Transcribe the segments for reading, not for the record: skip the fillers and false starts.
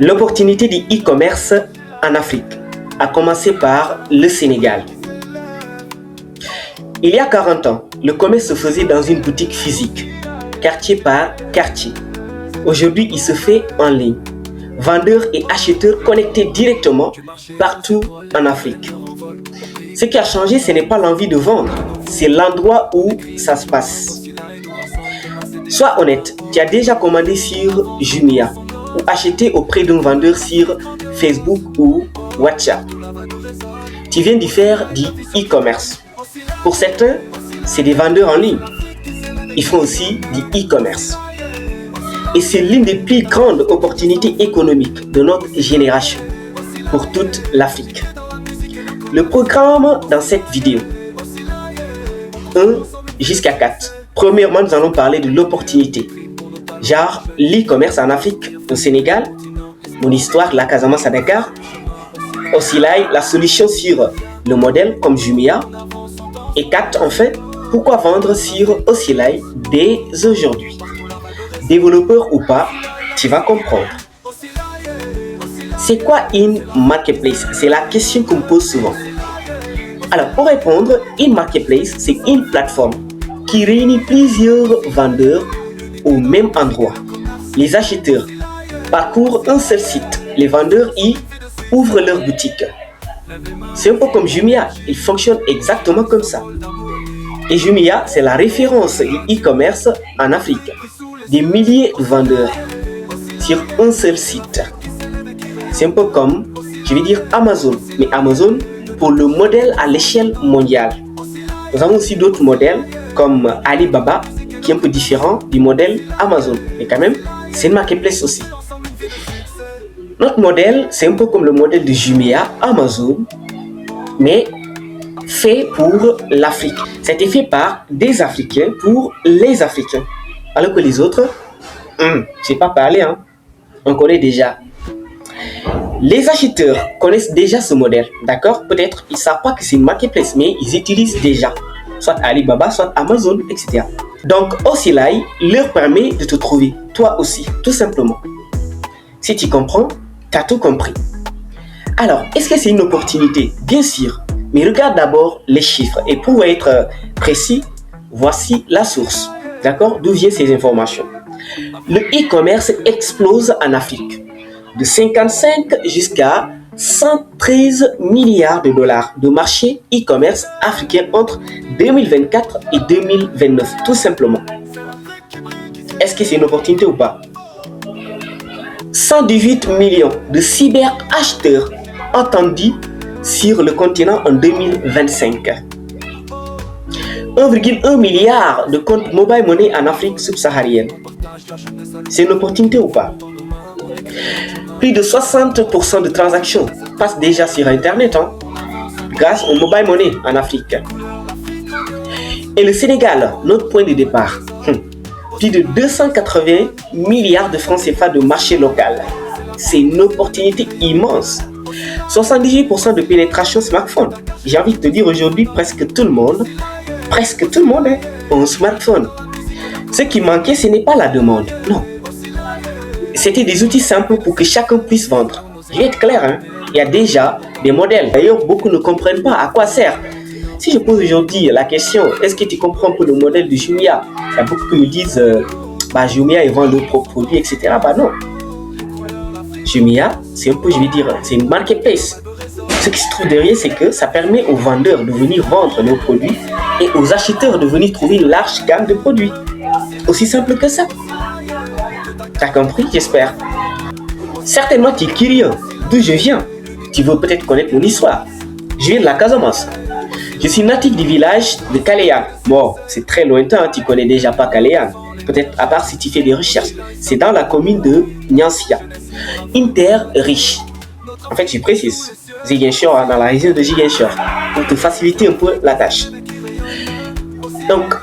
L'opportunité du e-commerce en Afrique a commencé par le Sénégal. Il y a 40 ans, le commerce se faisait dans une boutique physique, quartier par quartier. Aujourd'hui, il se fait en ligne. Vendeurs et acheteurs connectés directement partout en Afrique. Ce qui a changé, ce n'est pas l'envie de vendre, c'est l'endroit où ça se passe. Sois honnête, tu as déjà commandé sur Jumia ou acheté auprès d'un vendeur sur Facebook ou WhatsApp. Tu viens d'y faire du e-commerce. Pour certains, c'est des vendeurs en ligne. Ils font aussi du e-commerce. Et c'est l'une des plus grandes opportunités économiques de notre génération pour toute l'Afrique. Le programme dans cette vidéo, 1 jusqu'à 4. Premièrement, nous allons parler de l'opportunité. Genre l'e-commerce en Afrique, au Sénégal, mon histoire, la Casamance à Dakar, Osilaï, la solution sur le modèle comme Jumia. Et 4, enfin, pourquoi vendre sur Osilaï dès aujourd'hui? Développeur ou pas, tu vas comprendre. C'est quoi une marketplace? C'est la question qu'on me pose souvent. Alors, pour répondre, une marketplace, c'est une plateforme qui réunit plusieurs vendeurs au même endroit. Les acheteurs parcourent un seul site. Les vendeurs y ouvrent leur boutique. C'est un peu comme Jumia. Il fonctionne exactement comme ça. Et Jumia, c'est la référence du e-commerce en Afrique. Des milliers de vendeurs sur un seul site. C'est un peu comme, je vais dire Amazon, mais Amazon pour le modèle à l'échelle mondiale. Nous avons aussi d'autres modèles comme Alibaba, qui est un peu différent du modèle Amazon, mais quand même, c'est une marketplace aussi. Notre modèle, c'est un peu comme le modèle de Jumia, Amazon, mais fait pour l'Afrique. C'était fait par des Africains pour les Africains. Alors que les autres, je ne sais pas parler, hein? On connaît déjà. Les acheteurs connaissent déjà ce modèle, d'accord? Peut-être ils ne savent pas que c'est une marketplace, mais ils utilisent déjà. Soit Alibaba, soit Amazon, etc. Donc, Osilaï leur permet de te trouver, toi aussi, tout simplement. Si tu comprends, tu as tout compris. Alors, est-ce que c'est une opportunité? Bien sûr. Mais regarde d'abord les chiffres. Et pour être précis, voici la source. D'accord? D'où viennent ces informations? Le e-commerce explose en Afrique. De 55 jusqu'à 113 milliards de dollars de marché e-commerce africain entre 2024 et 2029, tout simplement. Est-ce que c'est une opportunité ou pas? 118 millions de cyber-acheteurs entendus sur le continent en 2025. 1,1 milliard de comptes mobile money en Afrique subsaharienne. C'est une opportunité ou pas? Plus de 60% de transactions passent déjà sur Internet, grâce au mobile money en Afrique. Et le Sénégal, notre point de départ, plus de 280 milliards de francs CFA de marché local. C'est une opportunité immense. 78% de pénétration smartphone. J'ai envie de te dire aujourd'hui, presque tout le monde a un smartphone. Ce qui manquait, ce n'est pas la demande, non. C'était des outils simples pour que chacun puisse vendre. Je vais être clair, il y a déjà des modèles. D'ailleurs, beaucoup ne comprennent pas à quoi sert. Si je pose aujourd'hui la question, est-ce que tu comprends un peu le modèle de Jumia? Il y a beaucoup qui me disent, Jumia, ils vendent leurs propres produits, etc. Non. Jumia, c'est un peu, je vais dire, c'est une marketplace. Ce qui se trouve derrière, c'est que ça permet aux vendeurs de venir vendre nos produits et aux acheteurs de venir trouver une large gamme de produits. Aussi simple que ça. T'as compris, j'espère. Certainement, tu es curieux d'où je viens. Tu veux peut-être connaître mon histoire. Je viens de la Casamance. Je suis natif du village de Kaléane. Bon, c'est très lointain, tu connais déjà pas Kaléane. Peut-être à part si tu fais des recherches. C'est dans la commune de Nyansia. Une terre riche. En fait, je précise. Ziguinchor, dans la région de Ziguinchor. Pour te faciliter un peu la tâche. Donc,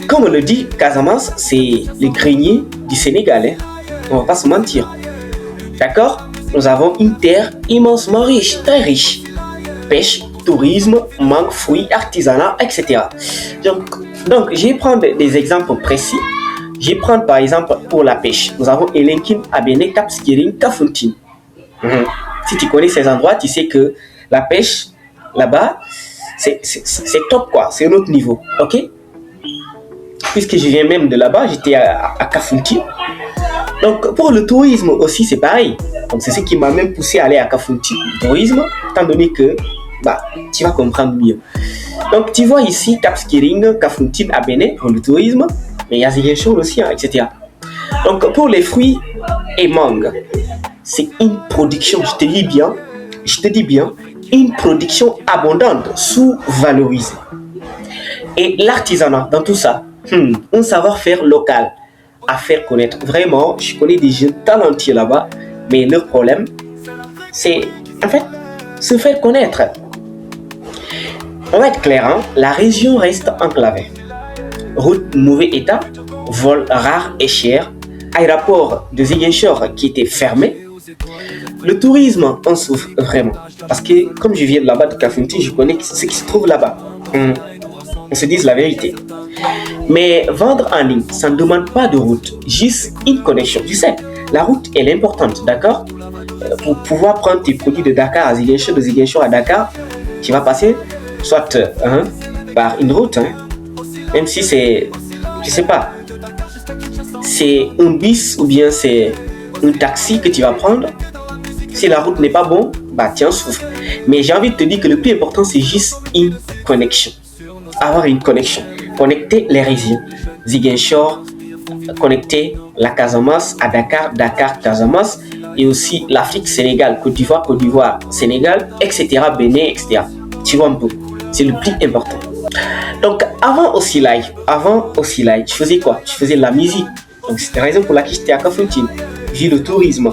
comme on le dit, Casamance, c'est le grenier du Sénégal. On ne va pas se mentir. D'accord? Nous avons une terre immensement riche, très riche. Pêche, tourisme, mangue, fruits, artisanat, etc. Donc, je vais prendre des exemples précis Je vais prendre par exemple pour la pêche. Nous avons Elenkin, Abene, Cap Skirring, Kafountine. Si tu connais ces endroits, tu sais que la pêche, là-bas, c'est top quoi, c'est un autre niveau, ok? Puisque je viens même de là-bas, j'étais à Kafountine. Donc pour le tourisme aussi, c'est pareil. Donc c'est ce qui m'a même poussé à aller à Kafountine, le tourisme, étant donné que, tu vas comprendre mieux. Donc tu vois ici, Cap Skirring, Kafountine, Abene pour le tourisme, mais il y a Ziguinchor aussi, etc. Donc pour les fruits et mangues, c'est une production, je te dis bien, une production abondante, sous-valorisée. Et l'artisanat dans tout ça, un savoir-faire local à faire connaître. Vraiment, je connais des jeunes talentueux là-bas, mais leur problème, c'est en fait se faire connaître. On va être clair, hein, la région reste enclavée. Route mauvais état, vol rare et cher, aéroport de Ziguinchor qui était fermé. Le tourisme en souffre vraiment. Parce que comme je viens de là-bas de Kafountine, je connais ce qui se trouve là-bas. On se dise la vérité. Mais vendre en ligne, ça ne demande pas de route, juste une connexion. Tu sais, la route, elle est importante, d'accord? Pour pouvoir prendre tes produits de Dakar à Ziguinchor, de Ziguinchor à Dakar, tu vas passer soit par une route, même si c'est, je sais pas, c'est un bus ou bien c'est un taxi que tu vas prendre. Si la route n'est pas bonne, tu en souffres. Mais j'ai envie de te dire que le plus important, c'est juste une connexion. Avoir une connexion. Connecter les régions. Ziguinchor, connecter la Casamance à Dakar, Dakar, Casamance, et aussi l'Afrique, Sénégal, Côte d'Ivoire, Sénégal, etc., Bénin, etc. Tu vois un peu, c'est le plus important. Donc, avant Ossilai, je faisais quoi? Je faisais de la musique. Donc, c'était la raison pour laquelle j'étais à Kafountine. J'ai le tourisme.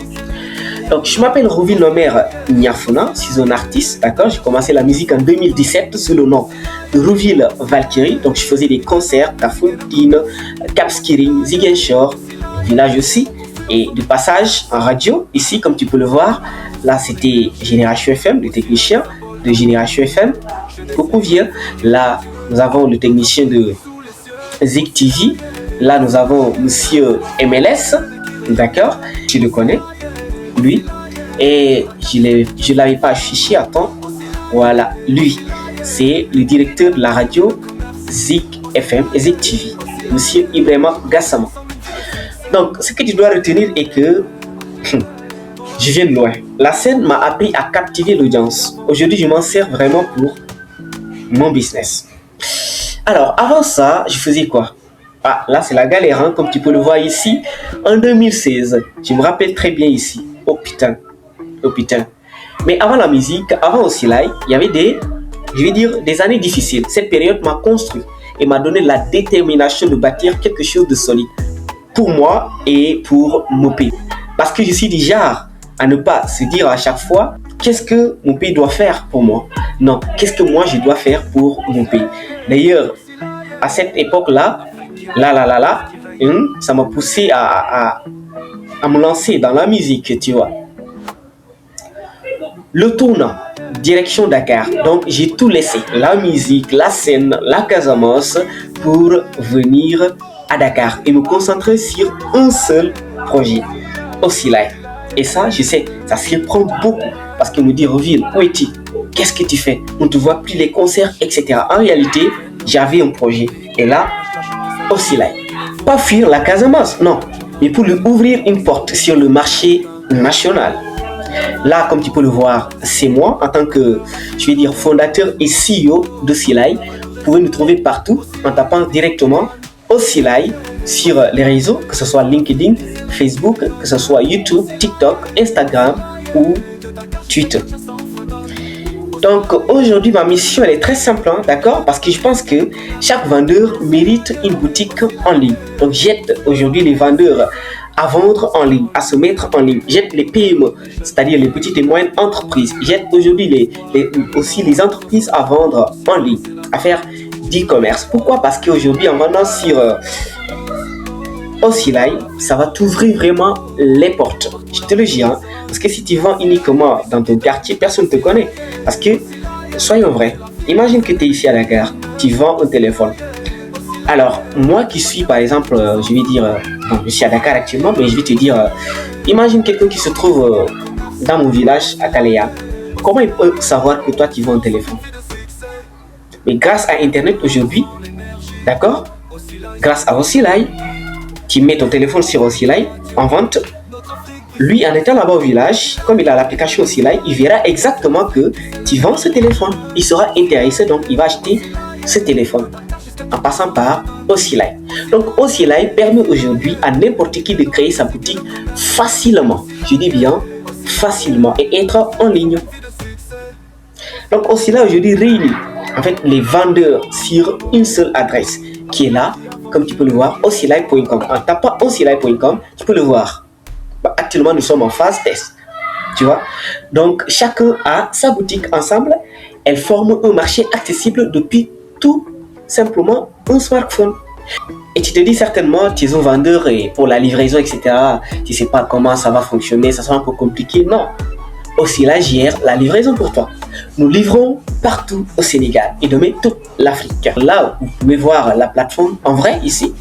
Donc, je m'appelle Roville Nomer Niafuna, je suis un artiste, d'accord? J'ai commencé la musique en 2017 sous le nom de Roville Valkyrie. Donc, je faisais des concerts, Kafountine, Cap Skirring, Ziguinchor, village aussi, et de passage en radio. Ici, comme tu peux le voir, là, c'était Génération FM, le technicien de Génération FM. Beaucoup vieux. Là, nous avons le technicien de Zik TV. Là, nous avons Monsieur MLS, d'accord? Tu le connais? Lui, et je ne l'avais pas affiché à temps. Voilà, lui, c'est le directeur de la radio Zik FM et Zik TV, Monsieur Ibrahima Gassama. Donc, ce que tu dois retenir est que je viens de loin. La scène m'a appris à captiver l'audience. Aujourd'hui, je m'en sers vraiment pour mon business. Alors, avant ça, je faisais quoi? Là, c'est la galère, hein, comme tu peux le voir ici. En 2016, je me rappelle très bien ici. Oh putain. Mais avant la musique, avant Ossilai, il y avait des années difficiles. Cette période m'a construit et m'a donné la détermination de bâtir quelque chose de solide pour moi et pour mon pays. Parce que je suis du genre à ne pas se dire à chaque fois qu'est-ce que mon pays doit faire pour moi. Non, qu'est-ce que moi je dois faire pour mon pays. D'ailleurs, à cette époque-là, ça m'a poussé à me lancer dans la musique, tu vois. Le tournant, direction Dakar. Donc, j'ai tout laissé. La musique, la scène, la Casamance pour venir à Dakar et me concentrer sur un seul projet, Ossilai. Et ça, je sais, ça surprend beaucoup parce qu'on me dit, Roville, où es-tu? Qu'est-ce que tu fais? On ne te voit plus les concerts, etc. En réalité, j'avais un projet. Et là, Ossilai. Pas fuir la Casamance, non, mais pour lui ouvrir une porte sur le marché national. Là, comme tu peux le voir, c'est moi, en tant que, fondateur et CEO d'Ossilai. Vous pouvez nous trouver partout en tapant directement Ossilai sur les réseaux, que ce soit LinkedIn, Facebook, que ce soit YouTube, TikTok, Instagram ou Twitter. Donc aujourd'hui, ma mission elle est très simple, d'accord? Parce que je pense que chaque vendeur mérite une boutique en ligne. Donc j'aide aujourd'hui les vendeurs à vendre en ligne, à se mettre en ligne. J'aide les PME, c'est-à-dire les petites et moyennes entreprises. J'aide aujourd'hui aussi les entreprises à vendre en ligne, à faire d'e-commerce. Pourquoi? Parce qu'aujourd'hui, en vendant sur Ossilai, ça va t'ouvrir vraiment les portes. Je te le dis, parce que si tu vends uniquement dans ton quartier, personne ne te connaît. Parce que, soyons vrais, imagine que tu es ici à la gare, tu vends un téléphone. Alors, moi qui suis, par exemple, je vais dire, bon, je suis à Dakar actuellement, mais je vais te dire, imagine quelqu'un qui se trouve dans mon village à Kalea. Comment il peut savoir que toi, tu vends un téléphone? Mais grâce à Internet aujourd'hui, d'accord? Grâce à Osilai, tu mets ton téléphone sur Osilai en vente. Lui, en étant là-bas au village, comme il a l'application Osilai, il verra exactement que tu vends ce téléphone. Il sera intéressé, donc il va acheter ce téléphone en passant par Osilai. Donc Osilai permet aujourd'hui à n'importe qui de créer sa boutique facilement. Je dis bien facilement et être en ligne. Donc Osilai aujourd'hui réunit en fait les vendeurs sur une seule adresse qui est là, comme tu peux le voir, osilai.com. En tapant osilai.com, tu peux le voir. Actuellement, nous sommes en phase test. Tu vois? Donc, chacun a sa boutique ensemble. Elles forment un marché accessible depuis tout simplement un smartphone. Et tu te dis certainement, tu es un vendeur et pour la livraison, etc., tu ne sais pas comment ça va fonctionner, ça sera un peu compliqué. Non. Osilai gère la livraison pour toi. Nous livrons partout au Sénégal et demain toute l'Afrique. Là, vous pouvez voir la plateforme en vrai ici,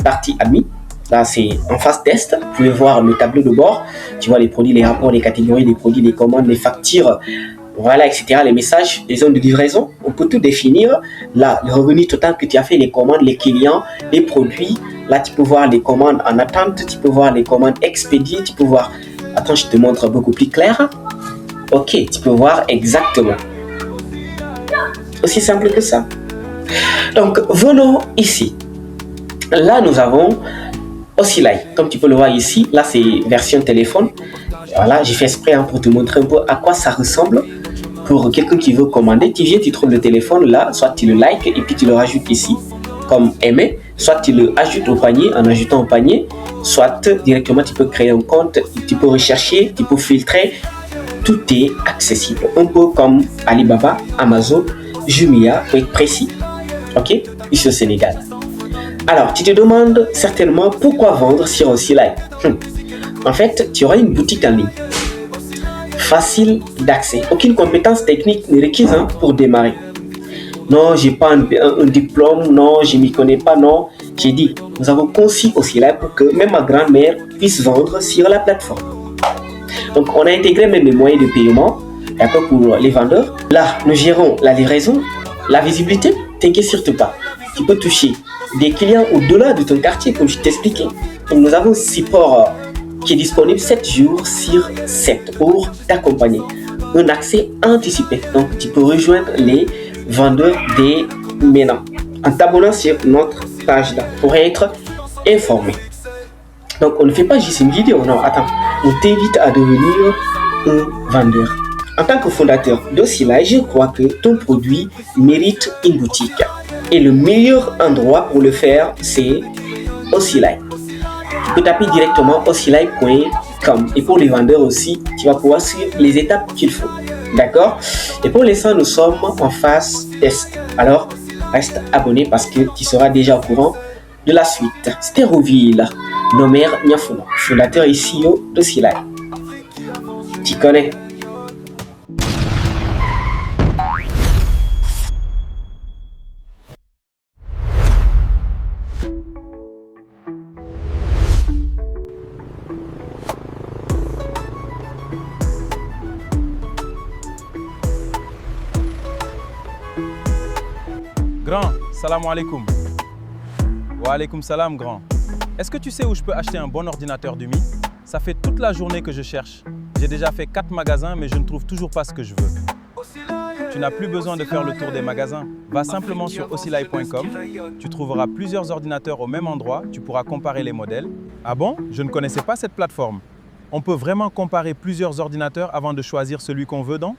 partie admis. Là, c'est en phase test. Vous pouvez voir le tableau de bord. Tu vois les produits, les rapports, les catégories, les produits, les commandes, les factures, voilà, etc. Les messages, les zones de livraison. On peut tout définir. Là, le revenu total que tu as fait, les commandes, les clients, les produits. Là, tu peux voir les commandes en attente. Tu peux voir les commandes expédiées. Tu peux voir... Attends, je te montre beaucoup plus clair. Ok, tu peux voir exactement. Aussi simple que ça. Donc, venons ici. Là, nous avons Osilai. Comme tu peux le voir ici, là, c'est version téléphone. Voilà, j'ai fait exprès pour te montrer un peu à quoi ça ressemble. Pour quelqu'un qui veut commander, tu viens, tu trouves le téléphone là, soit tu le likes et puis tu le rajoutes ici, comme aimer, soit tu le ajoutes au panier en ajoutant au panier, soit directement tu peux créer un compte, tu peux rechercher, tu peux filtrer. Tout est accessible, un peu comme Alibaba, Amazon, Jumia, pour être précis, ok, ici au Sénégal. Alors, tu te demandes certainement pourquoi vendre sur Osilai. En fait, tu auras une boutique en ligne, facile d'accès, aucune compétence technique n'est requise pour démarrer. Non, j'ai pas un diplôme, non, je m'y connais pas, non. J'ai dit, nous avons conçu Osilai pour que même ma grand-mère puisse vendre sur la plateforme. Donc, on a intégré même les moyens de paiement, d'accord, pour les vendeurs. Là, nous gérons la livraison, la visibilité, t'inquiète surtout pas. Tu peux toucher des clients au-delà de ton quartier, comme je t'expliquais. Donc, nous avons un support qui est disponible 7 jours sur 7 pour t'accompagner. Un accès anticipé. Donc, tu peux rejoindre les vendeurs dès maintenant en t'abonnant sur notre page là pour être informé. Donc, on ne fait pas juste une vidéo, non, attends. On t'invite à devenir un vendeur. En tant que fondateur d'Osilai, je crois que ton produit mérite une boutique. Et le meilleur endroit pour le faire, c'est Osilai. Tu peux taper directement osilai.com. Et pour les vendeurs aussi, tu vas pouvoir suivre les étapes qu'il faut. D'accord? Et pour l'instant, nous sommes en phase test. Alors, reste abonné parce que tu seras déjà au courant de la suite. Stéroville, Nomer Niafono, fondateur et CEO d'Osilai. Tu connais? Grand, salam alaikum. Wa alaikum salam, grand. Est-ce que tu sais où je peux acheter un bon ordinateur du Mi? Ça fait toute la journée que je cherche. J'ai déjà fait 4 magasins, mais je ne trouve toujours pas ce que je veux. Tu n'as plus besoin de faire le tour des magasins. Va simplement sur osilai.com. Tu trouveras plusieurs ordinateurs au même endroit. Tu pourras comparer les modèles. Ah bon? Je ne connaissais pas cette plateforme. On peut vraiment comparer plusieurs ordinateurs avant de choisir celui qu'on veut, donc?